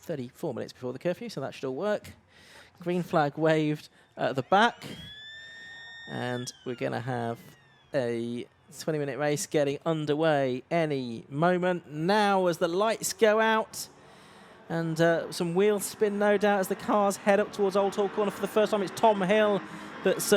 34 minutes before the curfew, so that should all work. Green flag waved at the back. And we're going to have a 20-minute race getting underway any moment now as the lights go out. And some wheel spin, no doubt, as the cars head up towards Oulton corner for the first time. It's Tom Hill that's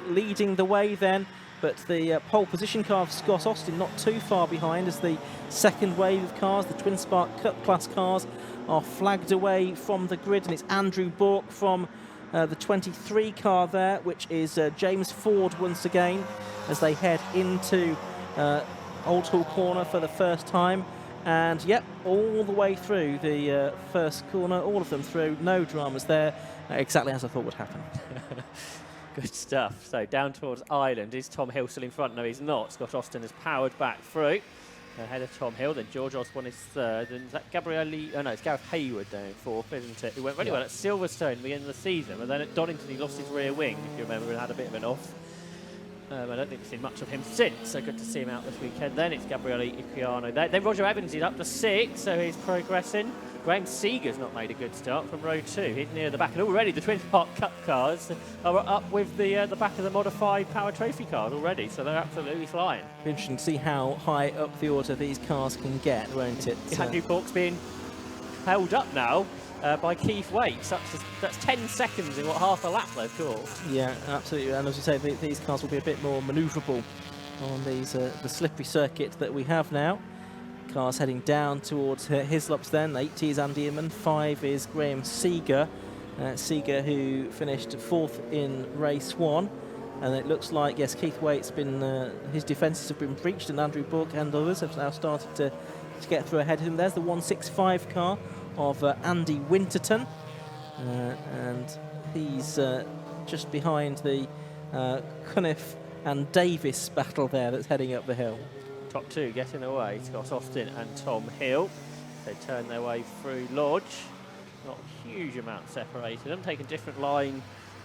leading the way then. But the pole position car of Scott Austin not too far behind as the second wave of cars, the Twin Spark Cup class cars, are flagged away from the grid. And it's Andrew Bourke from the 23 car there, which is James Ford once again, as they head into Oulton corner for the first time. And yep, all the way through the first corner, all of them through, no dramas there, exactly as I thought would happen. Good stuff. So down towards Island. Is Tom Hill still in front? No, he's not. Scott Austin has powered back through. Ahead of Tom Hill. Then George Osborne is third. And is that Gabriele? Oh no, it's Gareth Hayward down in fourth, isn't it? Who went really well at Silverstone at the end of the season. But then at Donington he lost his rear wing, if you remember, and had a bit of an off. I don't think we've seen much of him since, so good to see him out this weekend. Then it's Gabriele Icciano. Then Roger Evans is up to 6th, so he's progressing. Graham Seeger's not made a good start from row 2. He's near the back, and already the Twin Spark Cup cars are up with the back of the modified Power Trophy cars already, so they're absolutely flying. Interesting to see how high up the order these cars can get, won't it? Andrew Bourke's being held up now by Keith Waite. That's 10 seconds in what, half a lap they've caught. Yeah, absolutely. And as you say, these cars will be a bit more manoeuvrable on these the slippery circuit that we have now. Cars heading down towards Hislops then. 8 is Andy Inman, 5 is Graham Seeger. Seeger who finished 4th in race 1. And it looks like, yes, Keith Waite's been, his defences have been breached, and Andrew Bourke and others have now started to get through ahead of him. There's the 165 car of Andy Winterton. And he's just behind the Cunniff and Davis battle there that's heading up the hill. Top 2 getting away, Scott Austin and Tom Hill. They turn their way through Lodge. Not a huge amount separated them. Take a different line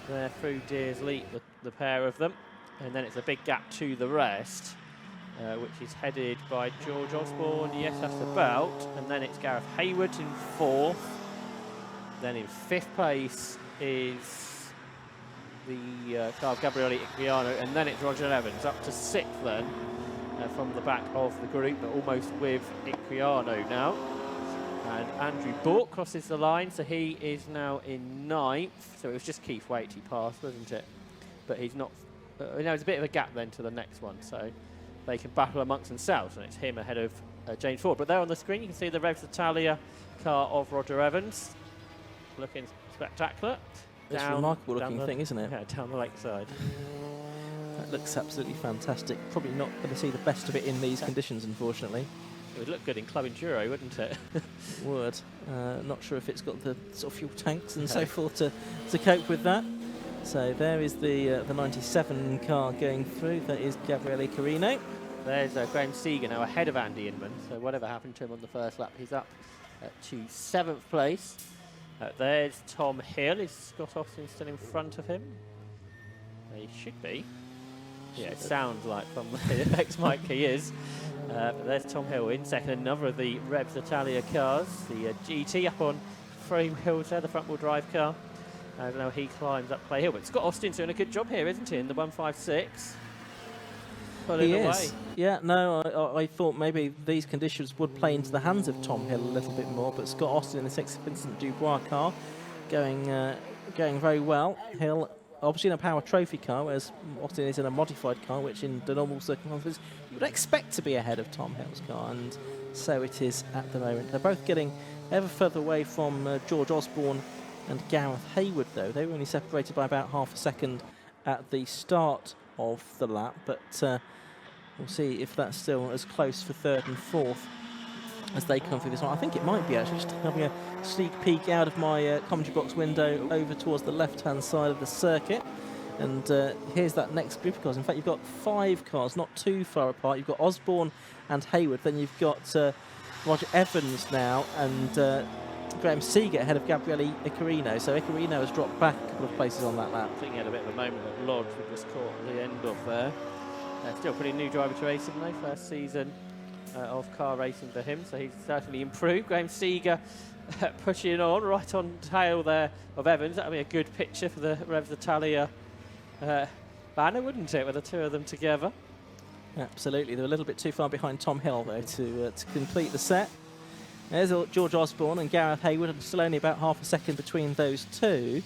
there through Deers Leap, the pair of them. And then it's a big gap to the rest, which is headed by George Osborne. Yes, that's about. And then it's Gareth Hayward in 4th. Then in 5th place is the car of Gabriele Icciano. And then it's Roger Evans up to 6th then. From the back of the group, but almost with Icciano now. And Andrew Bourke crosses the line, so he is now in 9th. So it was just Keith Waite he passed, wasn't it? But he's not. There's a bit of a gap then to the next one, so they can battle amongst themselves, and it's him ahead of James Ford. But there on the screen, you can see the Revs Italia car of Roger Evans, looking spectacular. It's a remarkable looking thing, isn't it? Yeah, down the lakeside. That looks absolutely fantastic. Probably not going to see the best of it in these conditions, unfortunately. It would look good in Club Enduro, wouldn't it? Would. Not sure if it's got the sort of fuel tanks and so forth to cope with that. So there is the 97 car going through. That is Gabriele Carino. There's Graham Seeger now ahead of Andy Inman. So whatever happened to him on the first lap, he's up to 7th place. There's Tom Hill. Is Scott Austin still in front of him? He should be. Yeah, it sounds like from the effects mic he is. But there's Tom Hill in second. Another of the Revs Italia cars. The GT up on frame wheels there, the front wheel drive car. And now he climbs up Clay Hill. But Scott Austin's doing a good job here, isn't he, in the 156? He is. Yeah, no, I thought maybe these conditions would play into the hands of Tom Hill a little bit more. But Scott Austin in the 6th Vincent Dubois car going very well. Hill obviously in a Power Trophy car, whereas Austin is in a modified car, which in the normal circumstances you would expect to be ahead of Tom Hill's car, and so it is at the moment. They're both getting ever further away from George Osborne and Gareth Hayward, though. They were only separated by about half a second at the start of the lap, but we'll see if that's still as close for 3rd and 4th as they come through this one. I think it might be actually, just having a sneak peek out of my commentary box window over towards the left-hand side of the circuit. And here's that next group of cars. In fact, you've got 5 cars, not too far apart. You've got Osborne and Hayward. Then you've got Roger Evans now and Graham Seeger ahead of Gabriele Icciano. So Icciano has dropped back a couple of places on that lap. I think he had a bit of a moment at Lodge we just caught the end of there. Still pretty new driver to race, isn't they? First season of car racing for him, so he's certainly improved. Graham Seeger pushing on, right on tail there of Evans. That would be a good picture for the Revs Italia banner, wouldn't it, with the two of them together? Absolutely. They're a little bit too far behind Tom Hill, though, to complete the set. There's George Osborne and Gareth Hayward, and still only about half a second between those two.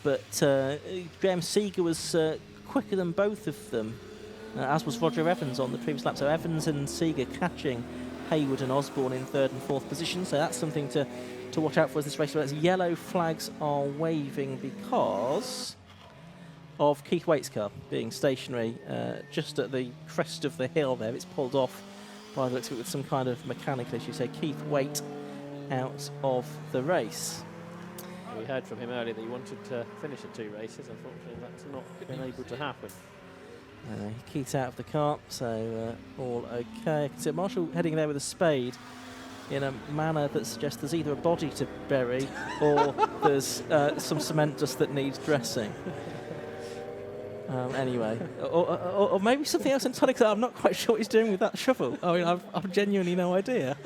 But Graham Seeger was quicker than both of them, as was Roger Evans on the previous lap. So Evans and Seeger catching Hayward and Osborne in third and fourth position. So that's something to watch out for as this race goes. Yellow flags are waving because of Keith Waite's car being stationary just at the crest of the hill there. It's pulled off by the looks of it with some kind of mechanical issue. So Keith Waite out of the race. We heard from him earlier that he wanted to finish at 2 races. Unfortunately, that's not been able to happen. Keith's out of the car, so all okay. I can see Marshall heading there with a spade in a manner that suggests there's either a body to bury or there's some cement dust that needs dressing. Anyway, or maybe something else entirely, because I'm not quite sure what he's doing with that shovel. I mean, I've genuinely no idea.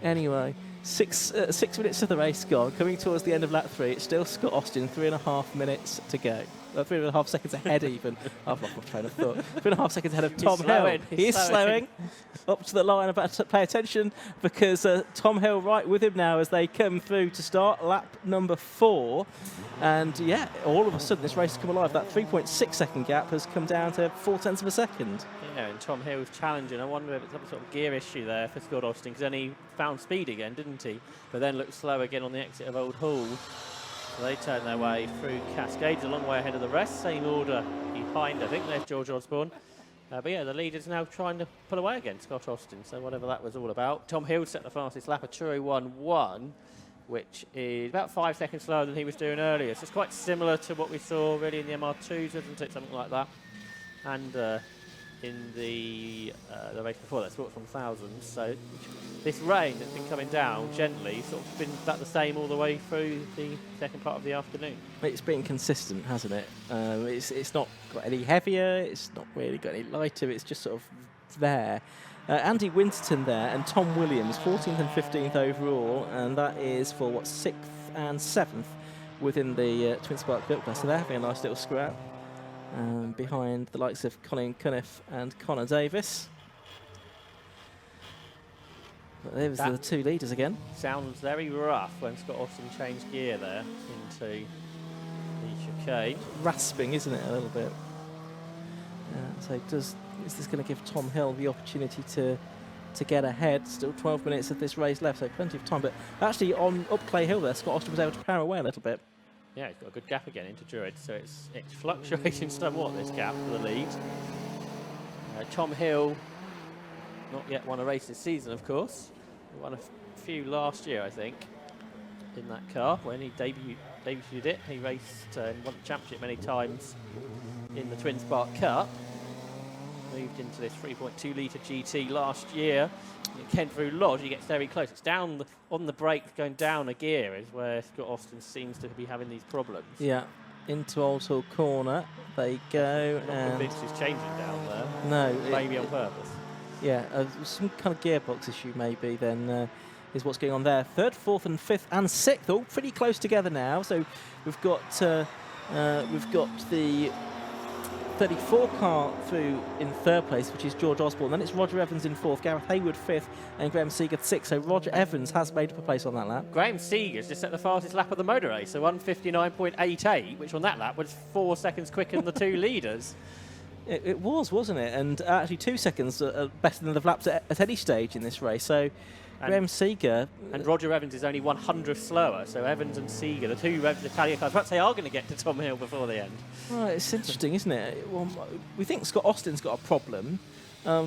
Anyway, 6 minutes of the race gone, coming towards the end of lap 3. It's still Scott Austin, 3.5 minutes to go. 3.5 seconds ahead even. I've lost my train of thought. 3.5 seconds ahead of Tom Hill. He is slowing up to the line. About to pay attention because Tom Hill right with him now as they come through to start lap number 4. And yeah, all of a sudden this race has come alive. That 3.6 second gap has come down to 0.4 of a second. Yeah, and Tom Hill's challenging. I wonder if it's some sort of gear issue there for Scott Austin, because then he found speed again, didn't he? But then looked slow again on the exit of Old Hall. So they turn their way through Cascades, a long way ahead of the rest. Same order behind, I think. There's George Osborne. But yeah, the leader's now trying to pull away against Scott Austin. So whatever that was all about. Tom Hill set the fastest lap, a 2:01.1, which is about 5 seconds slower than he was doing earlier. So it's quite similar to what we saw really in the MR2s, isn't it? Something like that. And in the race before that, Sports 1000. So this rain that's been coming down gently, sort of been about the same all the way through the second part of the afternoon. It's been consistent, hasn't it? It's not got any heavier, it's not really got any lighter, it's just sort of there. Andy Winterton there and Tom Williams, 14th and 15th overall, and that is for, 6th and 7th within the Twin Spark Cup class. So they're having a nice little scrap behind the likes of Colin Cunniff and Connor Davis. But there's the two leaders again. Sounds very rough when Scott Austin changed gear there into the chicane. Rasping, isn't it, a little bit? So is this going to give Tom Hill the opportunity to get ahead? Still 12 minutes of this race left, so plenty of time. But actually on up Clay Hill there, Scott Austin was able to power away a little bit. Yeah, he's got a good gap again into Druid, so it's fluctuating somewhat, this gap for the lead. Tom Hill, not yet won a race this season, of course. He won a few last year, I think, in that car when he debuted it. He raced and won the championship many times in the Twin Spark Cup. Moved into this 3.2 litre GT last year. Kent through Lodge, he gets very close. It's down on the brake, going down a gear is where Scott Austin seems to be having these problems. Yeah, into Old Hall Corner they go. I'm not convinced he's changing down there. No. Maybe on purpose. Yeah, some kind of gearbox issue maybe then is what's going on there. 3rd, 4th and 5th and 6th, all pretty close together now. So we've got the 34 car through in 3rd place, which is George Osborne. Then it's Roger Evans in 4th, Gareth Hayward 5th, and Graham Seeger 6th. So Roger Evans has made up a place on that lap. Graham Seeger's just set the fastest lap of the motor race, so 1:59.88, which on that lap was 4 seconds quicker than the two leaders. It was, wasn't it? And actually 2 seconds better than they've lapped at any stage in this race. So Graham Seeger. And Roger Evans is only 1/100th slower, so Evans and Seeger, the two Revs Italia cars, perhaps they are going to get to Tom Hill before the end. Right, it's interesting, isn't it? Well, we think Scott Austin's got a problem. I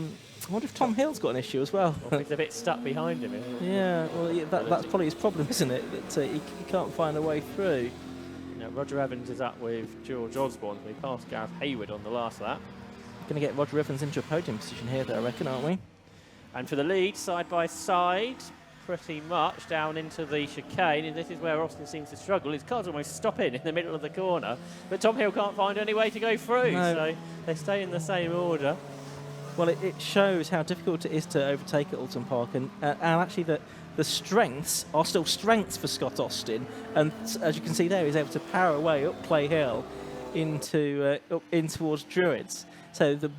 wonder if Tom Hill's got an issue as well. He's a bit stuck behind him, isn't he? Yeah, well, that's probably his problem, isn't it? That he can't find a way through. Now, Roger Evans is up with George Osborne. We passed Gareth Hayward on the last lap. Going to get Roger Evans into a podium position here, though, I reckon, aren't we? And for the lead, side by side, pretty much down into the chicane, and this is where Austin seems to struggle. His car's almost stopping in the middle of the corner, but Tom Hill can't find any way to go through, so they stay in the same order. Well, it shows how difficult it is to overtake at Oulton Park, and actually that the strengths are still strengths for Scott Austin, and as you can see there, he's able to power away up Play Hill into up in towards Druids. So the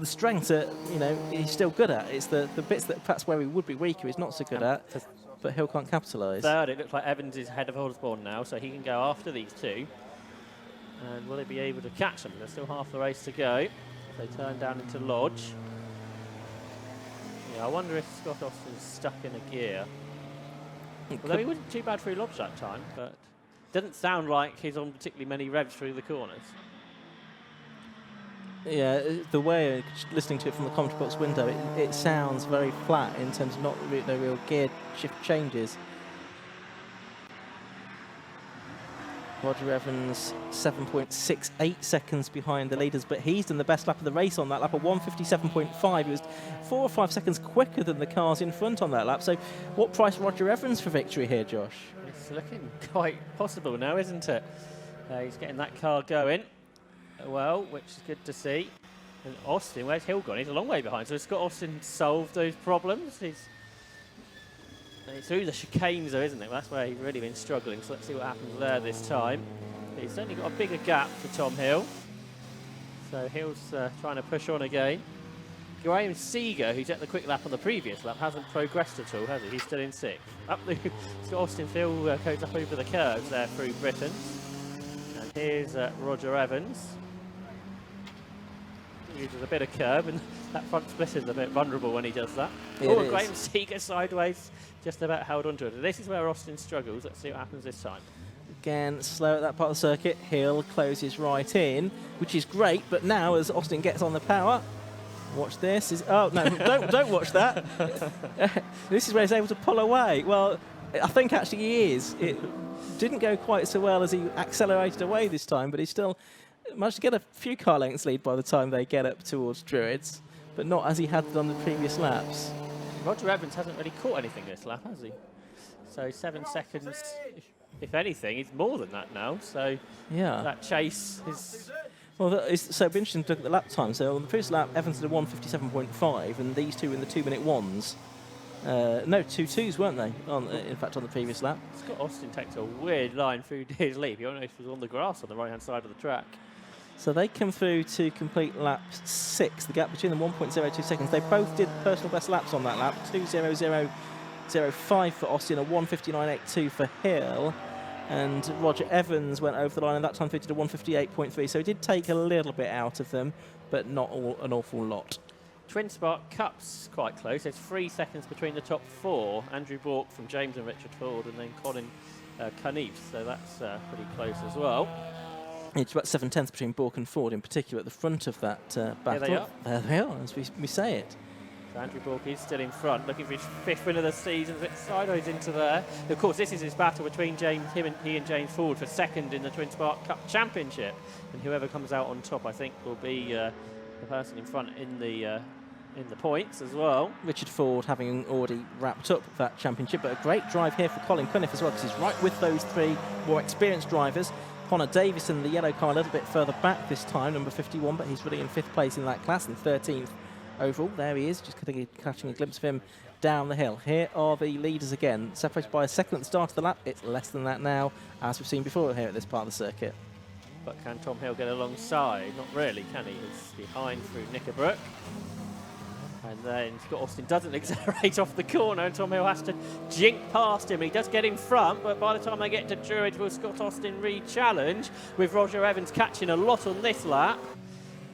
strengths are, you know, he's still good at. It's the bits that perhaps where he would be weaker he's not so good at, but Hill can't capitalise. Third, it looks like Evans is ahead of Osborne now, so he can go after these two. And will he be able to catch them? There's still half the race to go. They turn down into Lodge. Yeah, I wonder if Scott Austin's stuck in a gear. Although he wasn't too bad through Lodge that time, but doesn't sound like he's on particularly many revs through the corners. Yeah, the way listening to it from the commentary box window, it sounds very flat in terms of no real gear shift changes. Roger Evans 7.68 seconds behind the leaders, but he's done the best lap of the race on that lap, a 1:57.5. He was 4 or 5 seconds quicker than the cars in front on that lap. So what price Roger Evans for victory here, Josh? It's looking quite possible now, isn't it? He's getting that car going well, which is good to see. And Austin, where's Hill gone? He's a long way behind. So has Scott Austin solved those problems? He's through the chicanes though, isn't it? That's where he's really been struggling. So let's see what happens there this time. He's certainly got a bigger gap to Tom Hill. So Hill's trying to push on again. Graham Seeger, who's at the quick lap on the previous lap, hasn't progressed at all, has he? He's still in 6th. Up the Scott Austin still goes up over the curves there through Britain. And here's Roger Evans. He uses a bit of curb, and that front split is a bit vulnerable when he does that. Oh, Graham Seeger sideways, just about held onto it. This is where Austin struggles. Let's see what happens this time. Again, slow at that part of the circuit. Hill closes right in, which is great, but now as Austin gets on the power, watch this. Oh, no, don't watch that. This is where he's able to pull away. Well, I think actually he is. It didn't go quite so well as he accelerated away this time, but he still managed to get a few car lengths lead by the time they get up towards Druids, but not as he had on the previous laps. Roger Evans hasn't really caught anything this lap, has he? So 7 seconds, if anything, he's more than that now. So yeah, that chase is... Well, so it'd be interesting to look at the lap time. So on the previous lap, Evans did a 1:57.5, and these two in the 2-minute ones. No, 2:2s, weren't they? In fact, on the previous lap. Scott Austin takes a weird line through his lead. He almost was on the grass on the right-hand side of the track. So they come through to complete lap 6. The gap between them 1.02 seconds. They both did personal best laps on that lap. 2:00.05 for Austin, a 1:59.82 for Hill. And Roger Evans went over the line, and that time they did a 1:58.3. So he did take a little bit out of them, but not an awful lot. Twin Spark Cup's quite close. There's 3 seconds between the top 4. Andrew Bork from James and Richard Ford, and then Colin Cunniff. So that's pretty close as well. It's about 7/10 between Bork and Ford in particular at the front of that battle. There they are, as we say it. So Andrew Bork is still in front, looking for his 5th win of the season, a bit sideways into there. Of course, this is his battle between he and James Ford for 2nd in the Twin Spark Cup Championship. And whoever comes out on top, I think, will be the person in front in the points as well. Richard Ford having already wrapped up that championship, but a great drive here for Colin Cunniff as well, because he's right with those 3 more experienced drivers. Connor Davison, the yellow car, a little bit further back this time, number 51, but he's really in 5th place in that class and 13th overall. There he is, just catching a glimpse of him down the hill. Here are the leaders again, separated by a second at the start of the lap. It's less than that now, as we've seen before here at this part of the circuit. But can Tom Hill get alongside? Not really, can he? He's behind through Knickerbrook. And then Scott Austin doesn't accelerate off the corner, and Tom Hill has to jink past him. He does get in front, but by the time they get to Druids, will Scott Austin re-challenge, with Roger Evans catching a lot on this lap.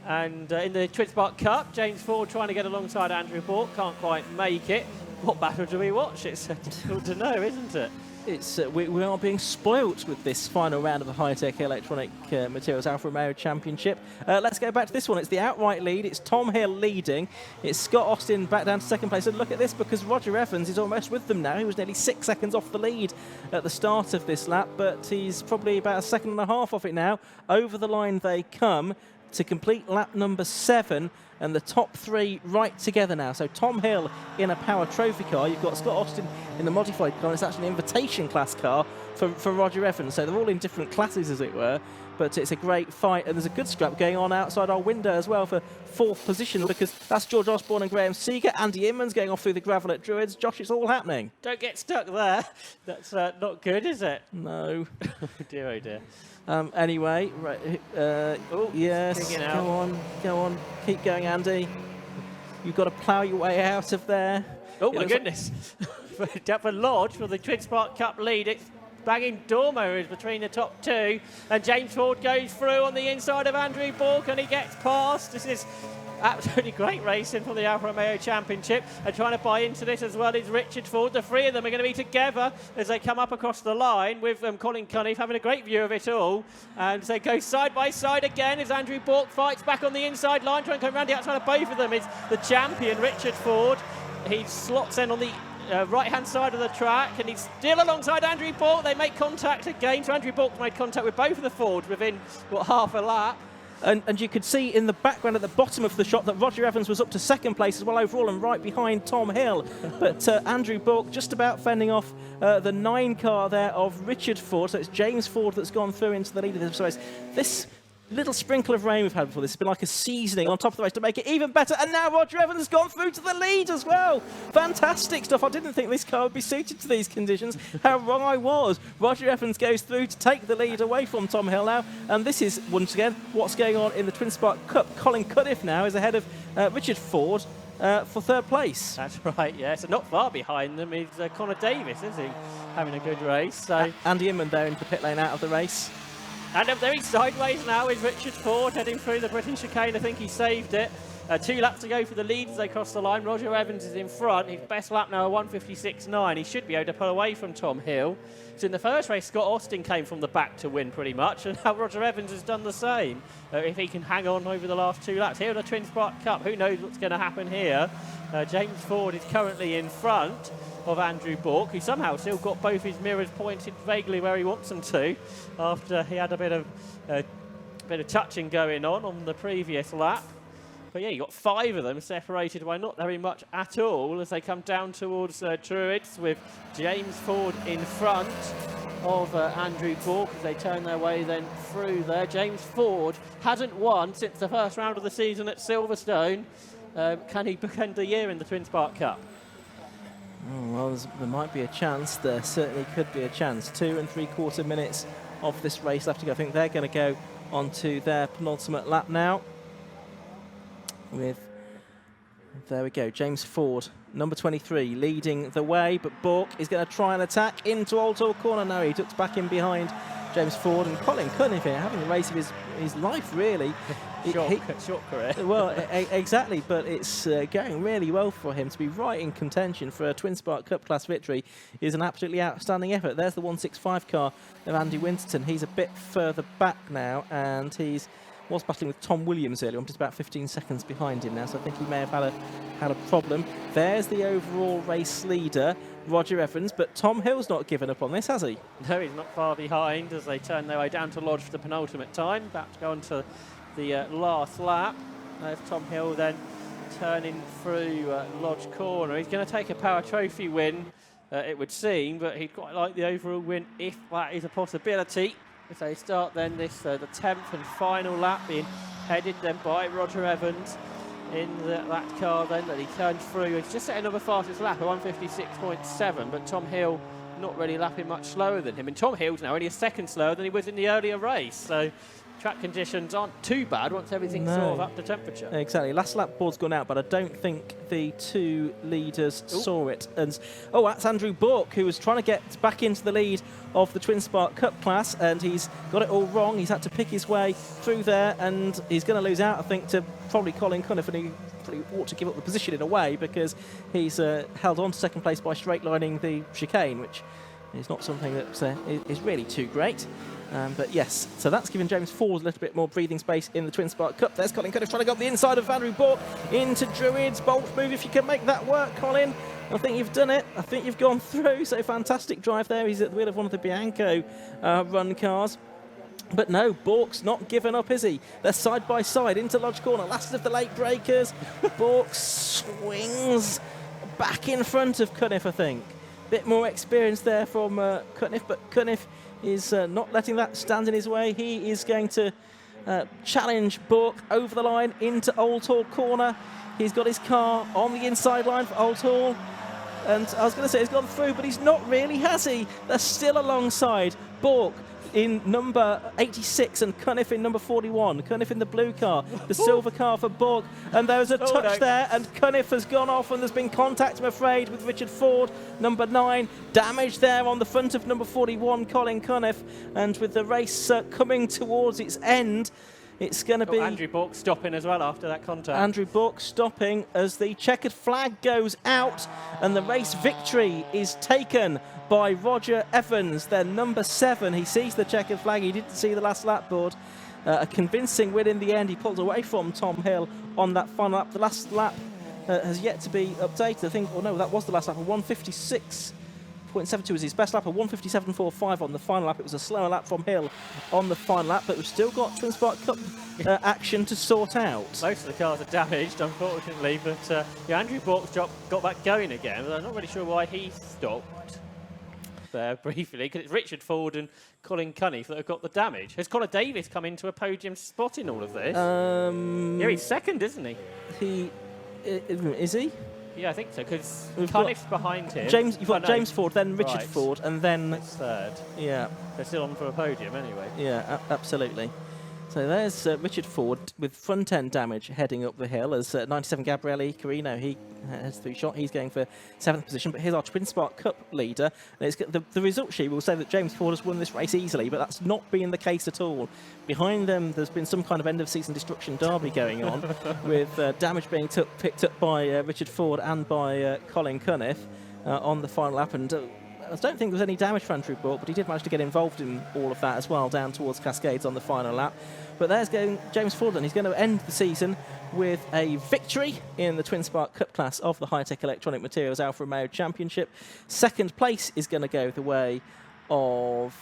And in the Twin Spark Cup, James Ford trying to get alongside Andrew Bork, can't quite make it. What battle do we watch? It's difficult to know, isn't it? It's we are being spoilt with this final round of the high-tech electronic materials Alfa Romeo Championship. Let's go back to this one. It's the outright lead. It's Tom Hill leading. It's Scott Austin back down to 2nd place. And look at this, because Roger Evans is almost with them now. He was nearly 6 seconds off the lead at the start of this lap, but he's probably about 1.5 seconds off it now. Over the line they come to complete lap number 7, and the top 3 right together now. So Tom Hill in a power trophy car. You've got Scott Austin in the modified car, and it's actually an invitation class car for Roger Evans. So they're all in different classes, as it were. But it's a great fight, and there's a good scrap going on outside our window as well for 4th position, because that's George Osborne and Graham Seeger. Andy Inman's going off through the gravel at Druids. Josh, it's all happening. Don't get stuck there. That's not good, is it? No. Oh dear, oh dear. Anyway, right, yes, go on, keep going, Andy. You've got to plough your way out of there. Oh my goodness. Up for Lodge for the Twin Spark Cup lead. It's banging Dormo is between the top 2, and James Ford goes through on the inside of Andrew Bork, and he gets past. This is absolutely great racing from the Alfa Romeo Championship, and trying to buy into this as well is Richard Ford. The 3 of them are going to be together as they come up across the line, with Colin Cunniff having a great view of it all, and they go side by side again as Andrew Bork fights back on the inside line, trying to come around the outside of both of them. Is the champion Richard Ford. He slots in on the right-hand side of the track, and he's still alongside Andrew Bork. They make contact again, so Andrew Bork's made contact with both of the Fords within, half a lap. And you could see in the background at the bottom of the shot that Roger Evans was up to 2nd place as well overall, and right behind Tom Hill. But Andrew Bork just about fending off the 9 car there of Richard Ford. So it's James Ford that's gone through into the lead of this race. This little sprinkle of rain we've had before this has been like a seasoning on top of the race to make it even better. And now Roger Evans has gone through to the lead as well. Fantastic stuff. I didn't think this car would be suited to these conditions. How wrong I was. Roger Evans goes through to take the lead away from Tom Hill now. And this is, once again, what's going on in the Twin Spark Cup. Colin Cunniff now is ahead of Richard Ford for 3rd place. That's right, yeah. So not far behind them is Connor Davis, is he? Having a good race. So Andy Inman there into the pit lane out of the race. And up there, he's sideways now is Richard Ford heading through the British chicane. I think he saved it. 2 laps to go for the lead as they cross the line. Roger Evans is in front. His best lap now, 1:56.9. He should be able to pull away from Tom Hill. So in the first race, Scott Austin came from the back to win pretty much, and now Roger Evans has done the same. If he can hang on over the last 2 laps. Here in the Twin Spark Cup, who knows what's going to happen here. James Ford is currently in front of Andrew Bork, who somehow still got both his mirrors pointed vaguely where he wants them to, after he had a bit of touching going on the previous lap. But yeah, you got 5 of them separated by not very much at all as they come down towards Druids, with James Ford in front of Andrew Bork as they turn their way then through there. James Ford hasn't won since the first round of the season at Silverstone. Can he bookend the year in the Twin Spark Cup? Oh, well, there might be a chance. There certainly could be a chance. 2 3/4 minutes of this race left to go. I think they're going to go on to their penultimate lap now. There we go, James Ford, number 23, leading the way, but Bork is going to try and attack into Oulton corner. No, he ducks back in behind James Ford, and Colin Cunniff here having the race of his life, really. Short career. Well, exactly, but it's going really well for him to be right in contention for a Twin Spark Cup class victory. Is an absolutely outstanding effort. There's the 165 car of Andy Winterton. He's a bit further back now, and was battling with Tom Williams earlier. I'm just about 15 seconds behind him now, so I think he may have had a problem. There's the overall race leader, Roger Evans, but Tom Hill's not given up on this, has he? No, he's not far behind as they turn their way down to Lodge for the penultimate time. About to go on to the last lap. There's Tom Hill then turning through Lodge corner. He's going to take a Power Trophy win, it would seem, but he'd quite like the overall win if that is a possibility. If they start then this, the 10th and final lap, being headed then by Roger Evans in that car then that he turned through. He's just setting up the fastest lap, a 1:56.7, but Tom Hill not really lapping much slower than him. And Tom Hill's now only a second slower than he was in the earlier race. So track conditions aren't too bad once everything's sort of up to temperature. Exactly. Last lap board's gone out, but I don't think the 2 leaders saw it. And that's Andrew Bork, who was trying to get back into the lead of the Twin Spark Cup class, and he's got it all wrong. He's had to pick his way through there, and he's going to lose out, I think, to probably Colin Cunniff, and he probably ought to give up the position in a way, because he's held on to 2nd place by straight lining the chicane, which is not something that is really too great. But yes, so that's given James Ford a little bit more breathing space in the Twin Spark Cup. There's Colin Cunniff trying to go up the inside of Andrew Bork into Druids. Bolt move if you can make that work, Colin. I think you've done it. I think you've gone through. So fantastic drive there. He's at the wheel of one of the Bianco run cars. But no, Bork's not given up, is he? They're side by side into Lodge corner. Last of the late breakers. Bork swings back in front of Cunniff, I think. Bit more experience there from Cunniff, but Cunniff is not letting that stand in his way. He is going to challenge Bork over the line into Old Hall corner. He's got his car on the inside line for Old Hall. And I was going to say he's gone through, but he's not really, has he? They're still alongside Bork in number 86 and Cunniff in number 41. Cunniff in the blue car, the silver car for Bork. And there was a touch there, and Cunniff has gone off, and there's been contact, I'm afraid, with Richard Ford, number 9. Damage there on the front of number 41, Colin Cunniff. And with the race coming towards its end, it's going to be Andrew Bork stopping as well after that contact. Andrew Bork stopping as the checkered flag goes out, and the race victory is taken by Roger Evans, their number 7. He sees the checkered flag. He didn't see the last lap board. A convincing win in the end. He pulls away from Tom Hill on that final lap. The last lap has yet to be updated. I think, oh no, that was the last lap. A 156.72 was his best lap. A 157.45 on the final lap. It was a slower lap from Hill on the final lap, but we've still got Twin Spark Cup action to sort out. Most of the cars are damaged, unfortunately, but Andrew Bork's got back going again. But I'm not really sure why he stopped there briefly, because it's Richard Ford and Colin Cunniff that have got the damage. Has Connor Davis come into a podium spot in all of this? Yeah, he's second, isn't he? Is he? Yeah, I think so, because Cunniff's behind him. You've got James Ford, then Richard Ford, and then it's third. Yeah. They're still on for a podium anyway. Yeah, absolutely. So there's Richard Ford with front end damage heading up the hill as 97 Gabriele Carino, he has 3 shot. He's going for 7th position, but here's our Twin Spark Cup leader. And it's the result sheet will say that James Ford has won this race easily, but that's not been the case at all. Behind them, there's been some kind of end of season destruction derby going on with damage being picked up by Richard Ford and by Colin Cunniff on the final lap. And I don't think there was any damage for Andrew Bork, but he did manage to get involved in all of that as well, down towards Cascades on the final lap. But there's going James Ford, and he's going to end the season with a victory in the Twin Spark Cup class of the High-Tech Electronic Materials Alfa Romeo Championship. Second place is going to go the way of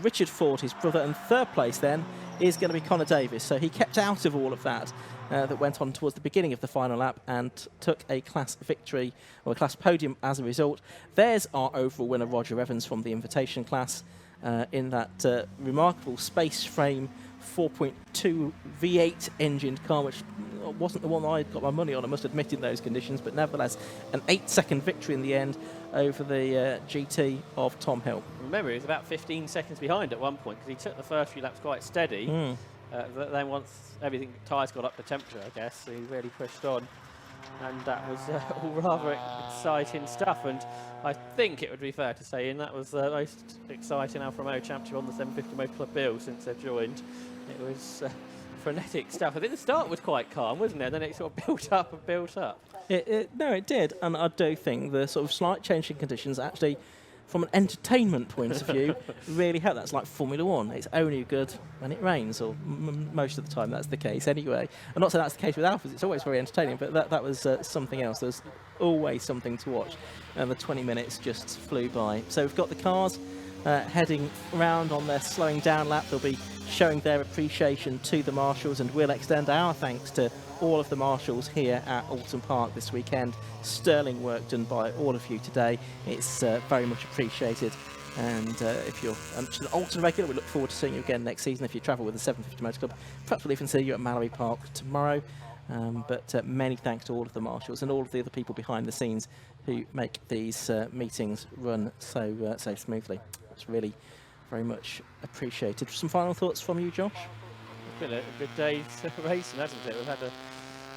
Richard Ford, his brother, and third place then is going to be Connor Davis. So he kept out of all of that. That went on towards the beginning of the final lap and took a class victory, or a class podium as a result. There's our overall winner, Roger Evans, from the invitation class in that remarkable space frame 4.2 V8 engined car, which wasn't the one I got my money on, I must admit, in those conditions, but nevertheless an 8-second victory in the end over the GT of Tom Hill. Remember, he was about 15 seconds behind at one point because he took the first few laps quite steady. But then once tyres got up to temperature, I guess, he really pushed on. And that was all rather exciting stuff. And I think it would be fair to say, that was the most exciting Alfa Romeo championship on the 750 Motor Club bill since they've joined. It was frenetic stuff. I think the start was quite calm, wasn't it? And then it sort of built up and built up. No, it did. And I do think the sort of slight change in conditions actually, from an entertainment point of view, really helped. That's like Formula One. It's only good when it rains, or most of the time that's the case anyway. I'm not saying that's the case with Alphas. It's always very entertaining, but that was something else. There's always something to watch, and the 20 minutes just flew by. So we've got the cars heading around on their slowing down lap. They'll be showing their appreciation to the marshals, and we'll extend our thanks to all of the marshals here at Oulton Park this weekend. Sterling work done by all of you today. It's very much appreciated. And if you're an Oulton regular, we look forward to seeing you again next season. If you travel with the 750 Motor Club, perhaps we'll even see you at Mallory Park tomorrow. But many thanks to all of the marshals and all of the other people behind the scenes who make these meetings run so smoothly. It's really very much appreciated. Some final thoughts from you, Josh? It's been a good day's racing, hasn't it? We've had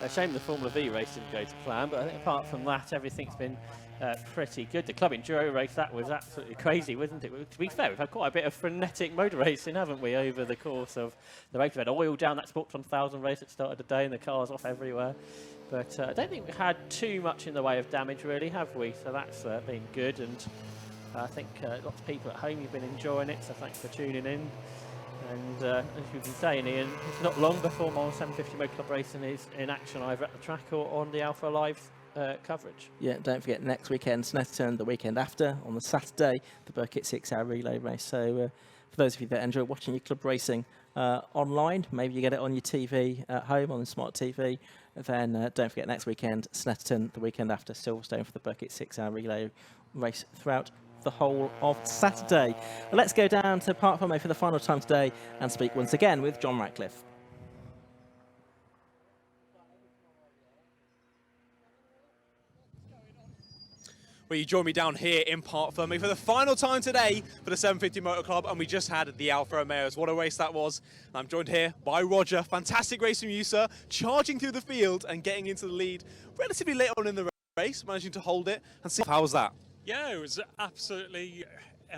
a shame the Formula V race didn't go to plan, but I think apart from that, everything's been pretty good. The Club Enduro race, that was absolutely crazy, wasn't it? To be fair, we've had quite a bit of frenetic motor racing, haven't we, over the course of the race. We've had oil down that Sport 1000 race that started the day, and the cars off everywhere. But I don't think we've had too much in the way of damage, really, have we? So that's been good, and I think lots of people at home have been enjoying it, so thanks for tuning in. And as you've been saying, Ian, it's not long before more 750 Motor Club racing is in action either at the track or on the Alfa Live coverage. Yeah, don't forget next weekend, Snetterton, the weekend after, on the Saturday, the Burkitt 6-hour relay race. So for those of you that enjoy watching your club racing online, maybe you get it on your TV at home, on the smart TV, then don't forget next weekend, Snetterton, the weekend after, Silverstone for the Burkitt 6-hour relay race throughout the whole of Saturday. Let's go down to Park Romeo for the final time today and speak once again with John Ratcliffe. Well, you join me down here in Park Romeo for the final time today for the 750 Motor Club, and we just had the Alfa Romeos. What a race that was. And I'm joined here by Roger. Fantastic race from you, sir. Charging through the field and getting into the lead relatively late on in the race, managing to hold it. And see, how was that? Yeah, it was absolutely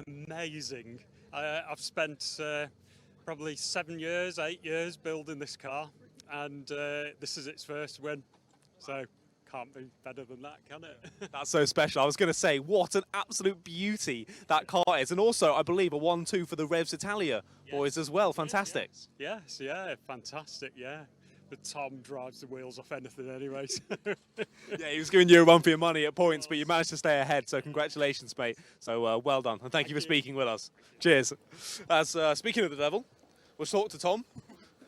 amazing. I've spent probably 7 years, 8 years building this car, and this is its first win. So can't be better than that, can it? That's so special. I was going to say, what an absolute beauty that car is. And also, I believe, a 1-2 for the Revs Italia boys as well. Fantastic. Yes, yeah, fantastic, yeah. But Tom drives the wheels off anything anyway. So. Yeah, he was giving you a run for your money at points, but you managed to stay ahead. So congratulations, mate. So well done. And thank you for speaking with us. Cheers. As speaking of the devil, we'll talk to Tom.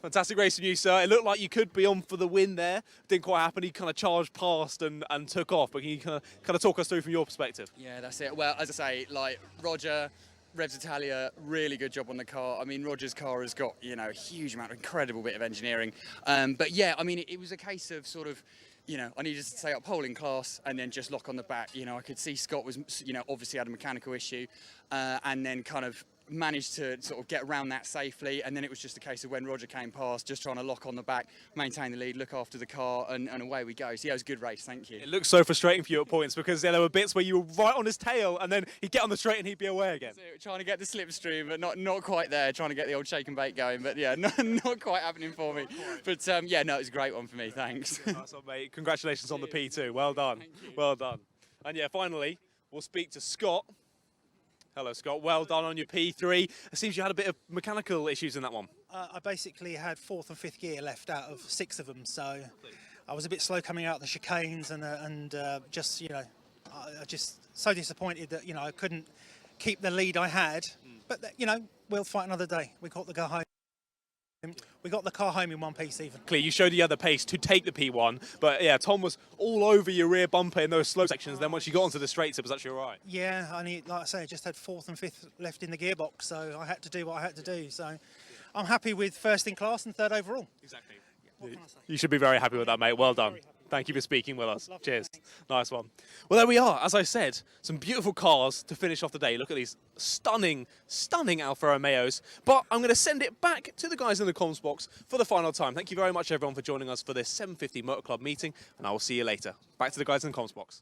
Fantastic race from you, sir. It looked like you could be on for the win there. Didn't quite happen. He kind of charged past and took off. But can you kind of talk us through from your perspective? Yeah, that's it. Well, as I say, like Roger, Revs Italia, really good job on the car. I mean, Roger's car has got, you know, a huge amount of incredible bit of engineering. But yeah, I mean, it was a case of sort of, you know, I needed to stay up pole in class and then just lock on the back. You know, I could see Scott was, you know, obviously had a mechanical issue, and then kind of managed to sort of get around that safely, and then it was just a case of when Roger came past, just trying to lock on the back, maintain the lead, look after the car, and away we go. So yeah, it was a good race, thank you. It looked so frustrating for you at points because there were bits where you were right on his tail and then he'd get on the straight and he'd be away again. So, trying to get the slipstream, but not quite there, trying to get the old shake and bake going, but yeah, not quite happening for me. But yeah, no, it was a great one for me, thanks. Nice one, mate. Congratulations on the P2, well done. Well done. And yeah, finally, we'll speak to Scott. Hello, Scott. Well done on your P3. It seems you had a bit of mechanical issues in that one. I basically had 4th and 5th gear left out of 6 of them, so I was a bit slow coming out the chicanes, and just, you know, I just so disappointed that, you know, I couldn't keep the lead I had. But you know, we'll fight another day. We got the car home. We got the car home in one piece even. Clearly, you showed the other pace to take the P1, but yeah, Tom was all over your rear bumper in those slow sections. Then once you got onto the straights, it was actually all right. Yeah, like I say, I just had 4th and 5th left in the gearbox, so I had to do what I had to do. So I'm happy with 1st in class and 3rd overall. Exactly. What can I say? You should be very happy with that, mate. Well done. Thank you for speaking with us. Cheers. Nice one. Well, there we are. As I said, some beautiful cars to finish off the day. Look at these stunning, stunning Alfa Romeos. But I'm going to send it back to the guys in the comms box for the final time. Thank you very much, everyone, for joining us for this 750 Motor Club meeting, and I will see you later. Back to the guys in the comms box.